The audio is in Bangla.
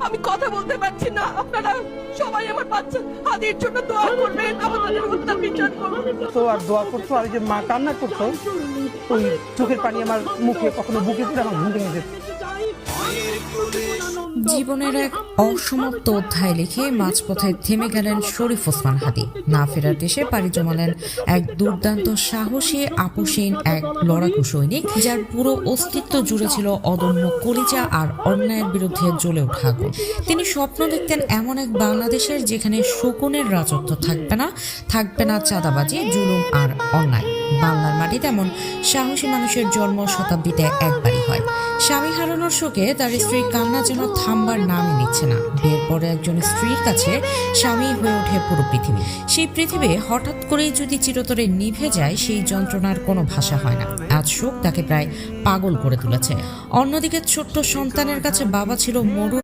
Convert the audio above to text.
আমি কথা বলতে পারছি না। আপনারা সবাই আমার বাচ্চা হাদির জন্য দোয়া করবেন, আমাদের হত্যা বিচার করবেন। তো আর দোয়া করতো, আর এই যে মা কান্না করতো, ওই চোখের পানি আমার মুখে কখনো বুকে পড়ে আমার ঘুম ভেঙে যেত। জীবনের এক অসমাপ্ত অধ্যায় লিখে মাঝপথে থেমে গেলেন শরীফ ওসমান হাদী। না ফেরার দেশে পাড়ি জমালেন এক দুর্দান্ত সাহসী আপোষহীন এক লড়াকু সৈনিক, যার পুরো অস্তিত্ব জুড়ে ছিল অদম্য কলিজা আর অন্যায়ের বিরুদ্ধে জ্বলে ওঠা আগুন। তিনি স্বপ্ন দেখতেন এমন এক বাংলাদেশের যেখানে শকুনের রাজত্ব থাকবে না চাঁদাবাজি, জুলুম আর অন্যায়। বাংলার মাটিতে এমন সাহসী মানুষের জন্ম শতাব্দীতে একবারই হয়। স্বামী হারানোর শোকে তার স্ত্রীর কান্না যেন থামবার নামই নিচ্ছে না। বিয়ের পরে একজন স্ত্রীর কাছে স্বামী হয়ে ওঠে পুরো পৃথিবী। সেই পৃথিবী হঠাৎ করেই যদি চিরতরে নিভে যায়, সেই যন্ত্রণার কোনো ভাষা হয় না। আজ শোক তাকে প্রায় পাগল করে তুলেছে। অন্যদিকে ছোট্ট সন্তানের কাছে বাবা ছিল মরু